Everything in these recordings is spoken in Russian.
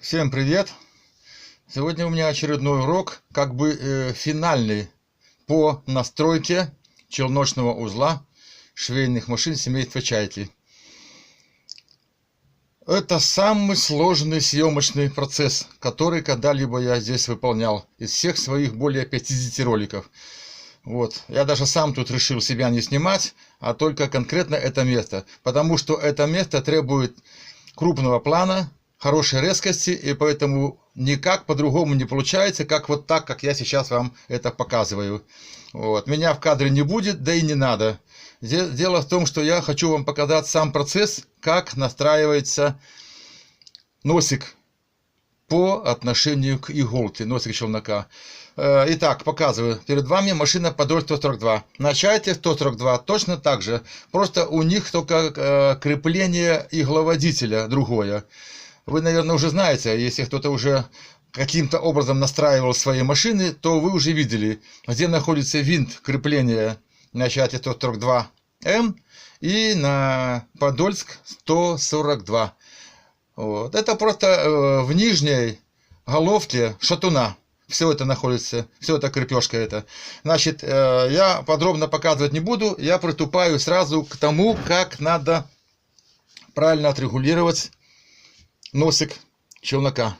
Всем привет! Сегодня у меня очередной урок, финальный по настройке челночного узла швейных машин семейства Чайки. Это самый сложный съемочный процесс, который когда-либо я здесь выполнял из всех своих более 50 роликов. Я даже сам тут решил себя не снимать, а только конкретно это место, потому что это место требует крупного плана, хорошей резкости, и поэтому никак по-другому не получается, как вот так, как я сейчас вам это показываю. Меня в кадре не будет, да и не надо. Дело в том, что я хочу вам показать сам процесс, как настраивается носик по отношению к иголке, носик челнока. Итак, показываю. Перед вами машина Подоль 142. На Чайке 142 точно так же. Просто у них только крепление игловодителя другое. Вы, наверное, уже знаете, если кто-то уже каким-то образом настраивал свои машины, то вы уже видели, где находится винт крепления на Чайке 142М и на Подольск 142. Это просто в нижней головке шатуна. Все это находится, все это крепежка это. Значит, я подробно показывать не буду, я приступаю сразу к тому, как надо правильно отрегулировать носик челнока.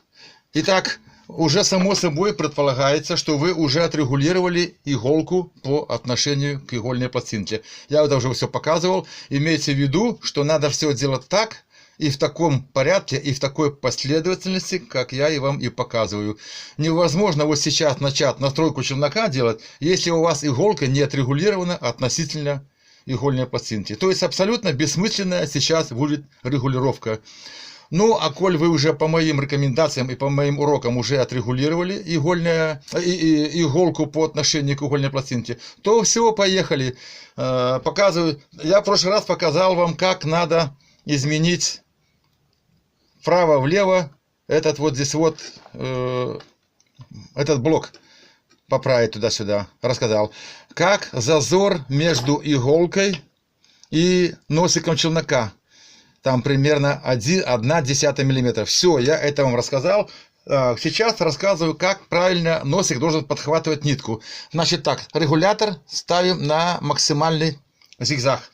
Итак, уже само собой предполагается, что вы уже отрегулировали иголку по отношению к игольной пластинке. Я это уже все показывал. Имейте в виду, что надо все делать так, и в таком порядке, и в такой последовательности, как я и вам и показываю. Невозможно вот сейчас начать настройку челнока делать, если у вас иголка не отрегулирована относительно игольной пластинки. То есть абсолютно бессмысленная сейчас будет регулировка. Ну, а коль вы уже по моим рекомендациям и по моим урокам уже отрегулировали иголку по отношению к игольной пластинке, то все, поехали. Показываю. Я в прошлый раз показал вам, как надо изменить вправо-влево этот вот здесь этот блок. Поправить туда-сюда. Рассказал. Как зазор между иголкой и носиком челнока. Там примерно 1/10 мм. Все, я это вам рассказал. Сейчас рассказываю, как правильно носик должен подхватывать нитку. Значит так, регулятор ставим на максимальный зигзаг.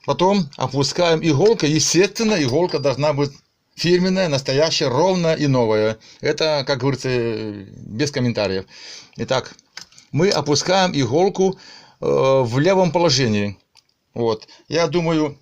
Потом опускаем иголку. Естественно, иголка должна быть фирменная, настоящая, ровная и новая. Это, как говорится, без комментариев. Итак, мы опускаем иголку в левом положении. Я думаю,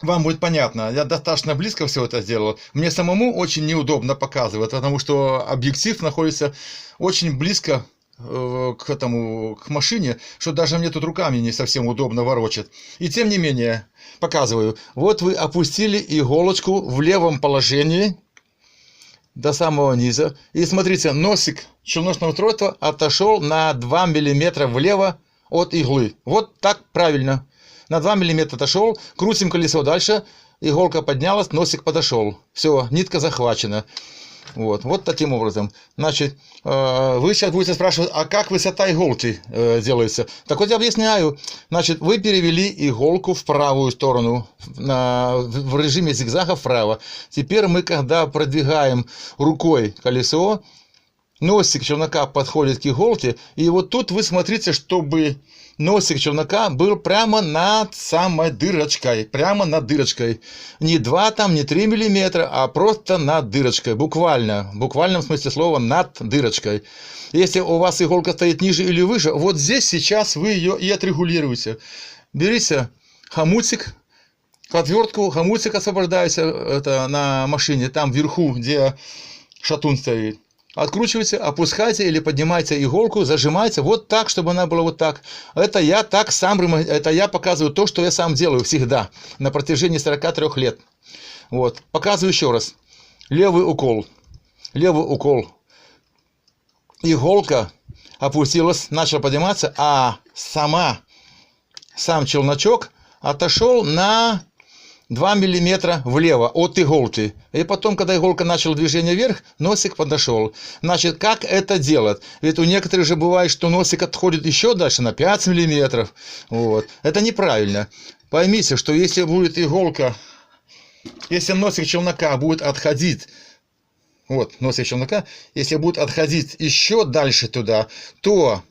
вам будет понятно. Я достаточно близко все это сделал. Мне самому очень неудобно показывать, потому что объектив находится очень близко к машине, что даже мне тут руками не совсем удобно ворочать. И тем не менее, показываю. Вот вы опустили иголочку в левом положении до самого низа. И смотрите, носик челночного устройства отошел на 2 мм влево от иглы. Вот так правильно. На 2 мм отошел, крутим колесо дальше, иголка поднялась, носик подошел. Все, нитка захвачена. Вот таким образом. Значит, вы сейчас будете спрашивать, а как высота иголки делается? Так вот я объясняю. Значит, вы перевели иголку в правую сторону, в режиме зигзага вправо. Теперь мы, когда продвигаем рукой колесо, носик челнока подходит к иголке, и вот тут вы смотрите, чтобы носик челнока был прямо над самой дырочкой, прямо над дырочкой. Не 2 там, не 3 мм, а просто над дырочкой, буквально, в буквальном смысле слова над дырочкой. Если у вас иголка стоит ниже или выше, вот здесь сейчас вы ее и отрегулируете. Берите хомутик, отвертку, хомутик освобождается это на машине, там вверху, где шатун стоит. Откручивайте, опускайте или поднимайте иголку, зажимайте вот так, чтобы она была вот так. Это я показываю то, что я сам делаю всегда на протяжении 43 лет. Показываю еще раз. Левый укол. Иголка опустилась, начала подниматься, а сам челночок отошел на 2 мм влево от иголки. И потом, когда иголка начала движение вверх, носик подошел. Значит, как это делать? Ведь у некоторых же бывает, что носик отходит еще дальше, на 5 мм. Это неправильно. Поймите, что если будет иголка Если носик челнока будет отходить, вот носик челнока, если будет отходить еще дальше туда, то,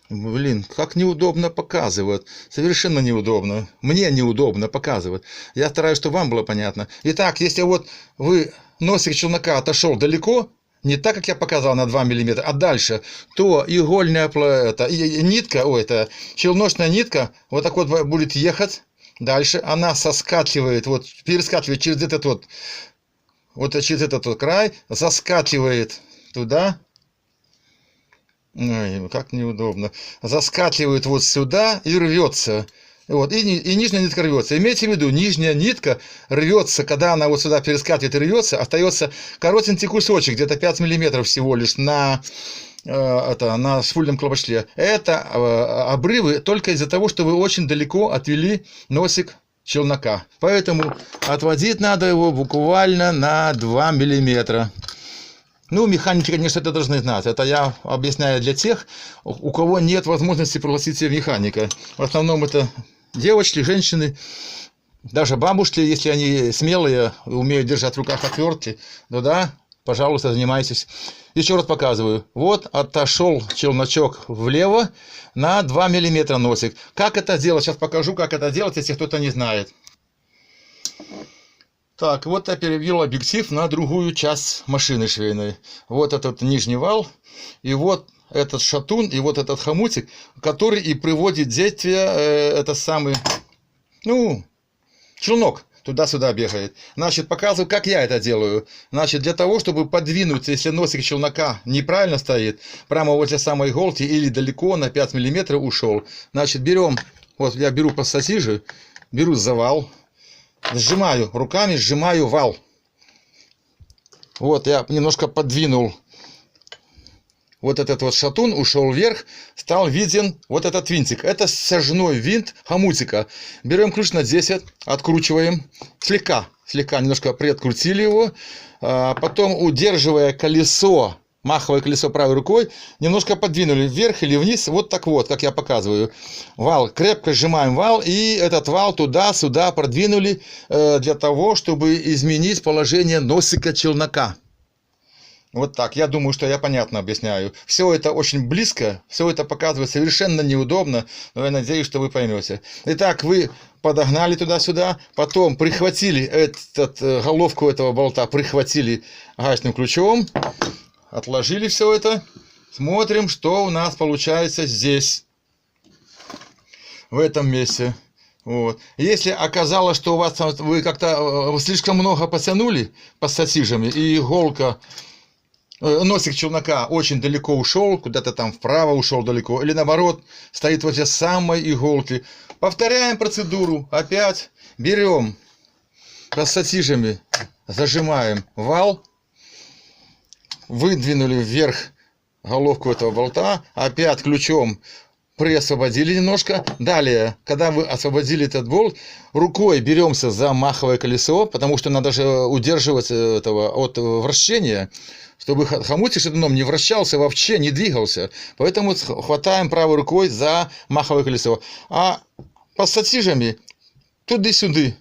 блин, как неудобно показывать. Совершенно неудобно. Мне неудобно показывать. Я стараюсь, чтобы вам было понятно. Итак, если вот вы носик челнока отошел далеко, не так, как я показал на 2 мм, а дальше, то игольная нитка, челночная нитка вот так вот будет ехать дальше. Она соскакивает, вот перескакивает через этот через этот край, заскакивает туда. Ой, как неудобно. Заскакивает вот сюда и рвется. Вот, и нижняя нитка рвется. Имейте в виду, нижняя нитка рвется, когда она вот сюда перескакивает и рвется, остается коротенький кусочек, где-то 5 мм всего лишь на спульном колпачле. Это обрывы только из-за того, что вы очень далеко отвели носик челнока. Поэтому отводить надо его буквально на 2 мм. Ну, механики, конечно, это должны знать. Это я объясняю для тех, у кого нет возможности пригласить механика. В основном это девочки, женщины, даже бабушки, если они смелые, умеют держать в руках отвертки, ну да, пожалуйста, занимайтесь. Еще раз показываю. Вот отошел челночок влево на 2 мм носик. Как это делать? Сейчас покажу, как это делать, если кто-то не знает. Так, вот я перевел объектив на другую часть машины швейной. Вот этот нижний вал, и вот этот шатун, и вот этот хомутик, который и приводит в действие это самый, челнок. Туда-сюда бегает. Значит, показываю, как я это делаю. Значит, для того, чтобы подвинуть, если носик челнока неправильно стоит, прямо возле самой иголки или далеко на 5 мм ушел, значит, берем, вот я беру пассатижи, беру за вал, сжимаю руками, сжимаю вал. Вот я немножко подвинул. Вот этот вот шатун ушел вверх, стал виден вот этот винтик. Это сажной винт хомутика. Берем ключ на 10, откручиваем, слегка немножко приоткрутили его, потом, удерживая колесо, маховое колесо правой рукой, немножко подвинули вверх или вниз, вот так вот, как я показываю. Вал, крепко сжимаем вал, и этот вал туда-сюда продвинули для того, чтобы изменить положение носика челнока. Вот так. Я думаю, что я понятно объясняю. Все это очень близко, все это показывает совершенно неудобно, но я надеюсь, что вы поймете. Итак, вы подогнали туда-сюда, потом прихватили головку этого болта, прихватили гаечным ключом, отложили все это. Смотрим, что у нас получается здесь, в этом месте. Вот. Если оказалось, что у вас вы как-то слишком много потянули пассатижами, и иголка, носик челнока очень далеко ушел, куда-то там вправо ушел далеко, или наоборот, стоит возле самой иголки. Повторяем процедуру. Опять берем пассатижами, зажимаем вал, выдвинули вверх головку этого болта, опять ключом приосвободили немножко. Далее, когда вы освободили этот болт, рукой беремся за маховое колесо, потому что надо же удерживать этого от вращения, чтобы хомутик шатуном не вращался вообще, не двигался. Поэтому хватаем правой рукой за маховое колесо. А пассатижами туда-сюда,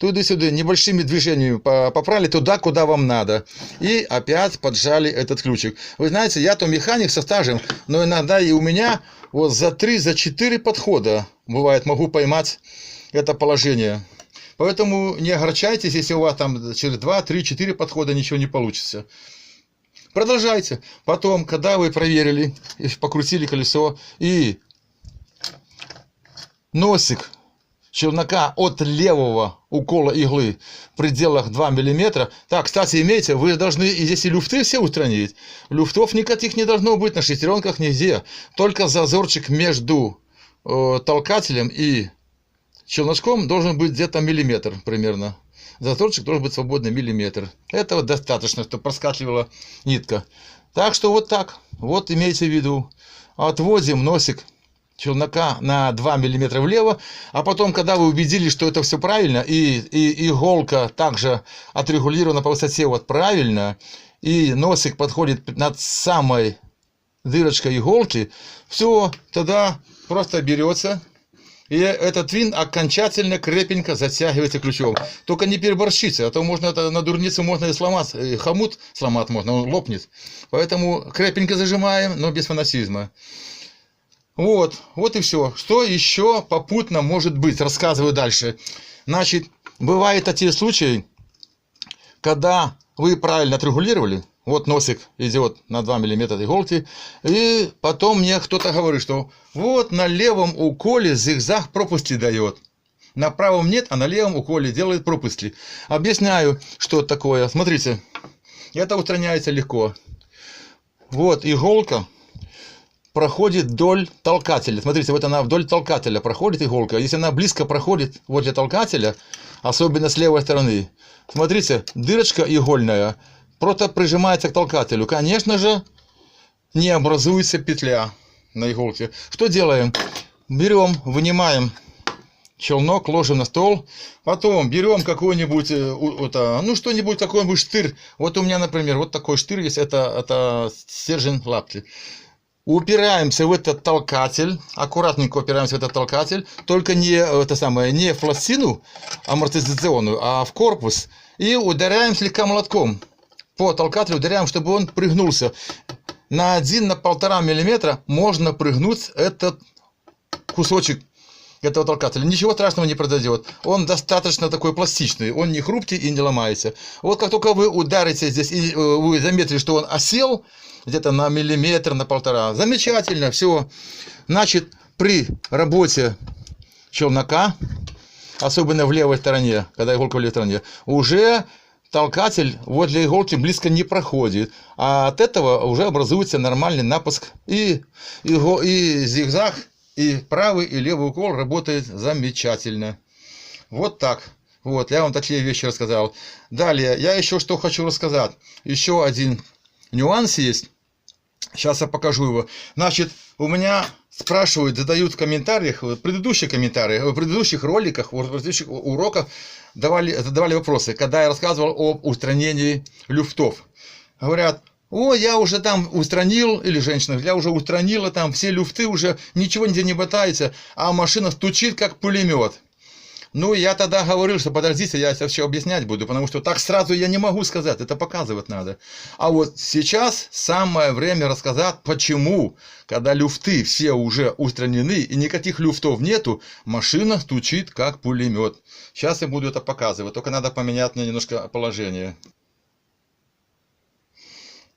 небольшими движениями поправили туда, куда вам надо. И опять поджали этот ключик. Вы знаете, я-то механик со стажем, но иногда и у меня вот за 3-4 подхода, бывает, могу поймать это положение. Поэтому не огорчайтесь, если у вас там через 2-3-4 подхода ничего не получится. Продолжайте. Потом, когда вы проверили, покрутили колесо, и носик челнока от левого укола иглы в пределах 2 мм. Так, кстати, имейте, вы должны и здесь и люфты все устранить. Люфтов никаких не должно быть на шестеренках нигде. Только зазорчик между толкателем и челночком должен быть где-то миллиметр примерно. Зазорчик должен быть свободный миллиметр. Этого достаточно, чтобы проскакивала нитка. Так что вот так. Вот имейте в виду. Отводим носик челнока на 2 мм влево, а потом, когда вы убедились, что это все правильно, и иголка также отрегулирована по высоте вот правильно, и носик подходит над самой дырочкой иголки, все, тогда просто берется И этот винт окончательно крепенько затягивается ключом. Только не переборщите, а то можно это на дурницу можно и сломать. И хомут сломать можно, он лопнет. Поэтому крепенько зажимаем, но без фанатизма. Вот и все. Что еще попутно может быть? Рассказываю дальше. Значит, бывают такие случаи, когда вы правильно отрегулировали. Вот носик идет на 2 мм иголки. И потом мне кто-то говорит, что вот на левом уколе зигзаг пропуски дает. На правом нет, а на левом уколе делает пропуски. Объясняю, что это такое. Смотрите, это устраняется легко. Вот иголка проходит вдоль толкателя. Смотрите, вот она вдоль толкателя проходит иголка. Если она близко проходит возле толкателя, особенно с левой стороны, смотрите, дырочка игольная просто прижимается к толкателю. Конечно же, не образуется петля на иголке. Что делаем? Берем, вынимаем челнок, ложим на стол. Потом берем какой-нибудь, что-нибудь, какой-нибудь штырь. Вот у меня, например, вот такой штырь есть. Это стержень лапти. Упираемся в этот толкатель, аккуратненько упираемся в этот толкатель, только не в пластину амортизационную, а в корпус. И ударяем слегка молотком. По толкателю ударяем, чтобы он пригнулся. На 1–1,5 мм можно пригнуть этот кусочек этого толкателя. Ничего страшного не произойдет. Он достаточно такой пластичный, он не хрупкий и не ломается. Вот как только вы ударите здесь, и вы заметили, что он осел, где-то на миллиметр, на 1,5. Замечательно, все. Значит, при работе челнока, особенно в левой стороне, когда иголка в левой стороне, уже толкатель возле иголки близко не проходит. А от этого уже образуется нормальный напуск. И зигзаг, и правый, и левый укол работает замечательно. Вот так. Вот, я вам такие вещи рассказал. Далее, я еще что хочу рассказать. Еще один нюанс есть. Сейчас я покажу его. Значит, у меня спрашивают, задают в комментариях, в предыдущих комментариях, в предыдущих роликах, в предыдущих уроках задавали вопросы, когда я рассказывал об устранении люфтов. Говорят, я уже там устранил, или женщина, я уже устранила там все люфты, уже ничего нигде не ботается, а машина стучит как пулемет. Ну, я тогда говорил, что подождите, я это все объяснять буду, потому что так сразу я не могу сказать, это показывать надо. А вот сейчас самое время рассказать, почему, когда люфты все уже устранены и никаких люфтов нету, машина стучит как пулемет. Сейчас я буду это показывать, только надо поменять мне немножко положение.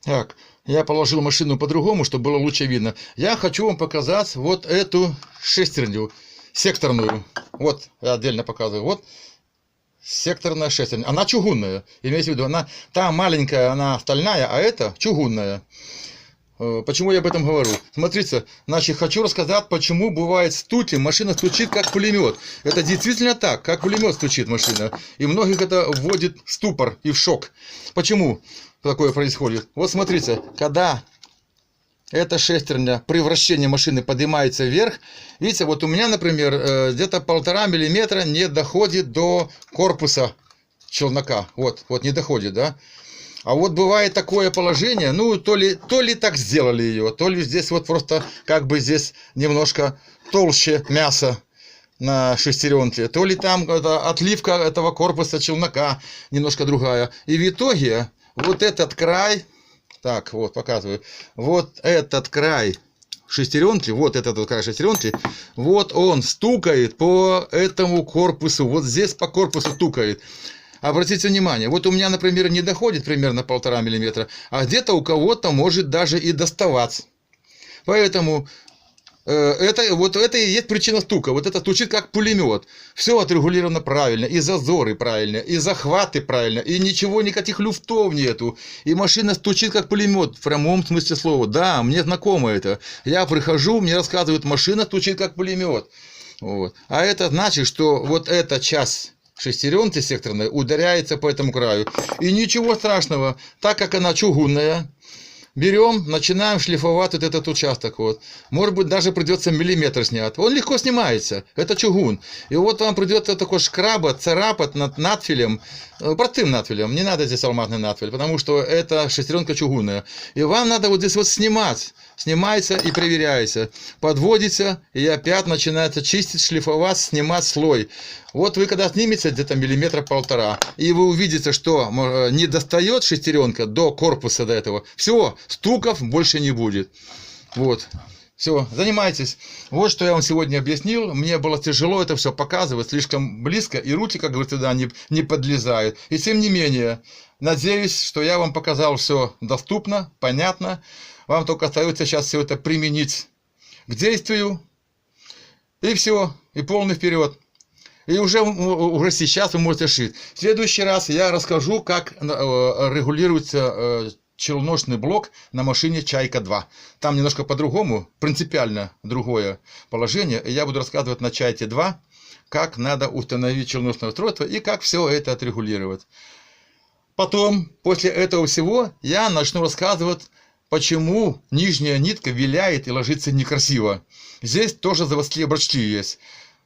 Так, я положил машину по-другому, чтобы было лучше видно. Я хочу вам показать вот эту шестерню. Секторную. Вот, я отдельно показываю. Вот секторная шестерня. Она чугунная. Имейте в виду, она та маленькая, она стальная, а эта чугунная. Почему я об этом говорю? Смотрите, значит, хочу рассказать, почему бывает стуки. Машина стучит как пулемет. Это действительно так, как пулемет стучит машина. И многих это вводит в ступор и в шок. Почему такое происходит? Вот смотрите, когда эта шестерня при вращении машины поднимается вверх. Видите, вот у меня, например, где-то 1,5 мм не доходит до корпуса челнока. Вот не доходит, да? А вот бывает такое положение, ну, то ли так сделали ее, то ли здесь вот просто как бы здесь немножко толще мяса на шестеренке, то ли там отливка этого корпуса челнока немножко другая. И в итоге вот этот край... Так, вот, показываю. Вот этот край шестеренки, вот этот край шестеренки, вот он стукает по этому корпусу, вот здесь по корпусу стукает. Обратите внимание, вот у меня, например, не доходит примерно 1,5 мм, а где-то у кого-то может даже и доставать. Поэтому это и есть причина стука. Вот это стучит как пулемет. Все отрегулировано правильно. И зазоры правильно, и захваты правильно, и ничего, никаких люфтов нету. И машина стучит как пулемет в прямом смысле слова. Да, мне знакомо это. Я прихожу, мне рассказывают, машина стучит как пулемет. Вот. А это значит, что вот эта часть шестеренки секторной ударяется по этому краю. И ничего страшного, так как она чугунная, берем, начинаем шлифовать вот этот участок. Вот. Может быть, даже придется миллиметр снять. Он легко снимается. Это чугун. И вот вам придется такой шкрабать, царапать над надфилем, простым надфилем. Не надо здесь алмазный надфиль, потому что это шестеренка чугунная. И вам надо вот здесь вот снимать. Снимается и проверяется. Подводится и опять начинается чистить, шлифовать, снимать слой. Вот вы когда снимете где-то миллиметра полтора, и вы увидите, что не достает шестеренка до корпуса до этого, все, стуков больше не будет. Вот. Все, занимайтесь. Вот что я вам сегодня объяснил. Мне было тяжело это все показывать, слишком близко, и руки, как говорится, туда не подлезают. И тем не менее, надеюсь, что я вам показал все доступно, понятно. Вам только остается сейчас все это применить к действию. И все, и полный вперед. И уже сейчас вы можете шить. В следующий раз я расскажу, как регулируется челночный блок на машине Чайка-2. Там немножко по-другому, принципиально другое положение. И я буду рассказывать на Чайке-2, как надо установить челночное устройство и как все это отрегулировать. Потом, после этого всего, я начну рассказывать, почему нижняя нитка виляет и ложится некрасиво. Здесь тоже заводские брачки есть.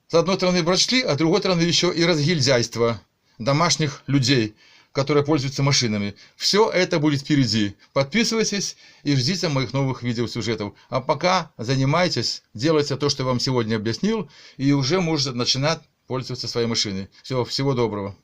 С одной стороны брачки, а с другой стороны еще и разгильдяйство домашних людей, которые пользуются машинами. Все это будет впереди. Подписывайтесь и ждите моих новых видеосюжетов. А пока занимайтесь, делайте то, что я вам сегодня объяснил, и уже можете начинать пользоваться своей машиной. Всего доброго.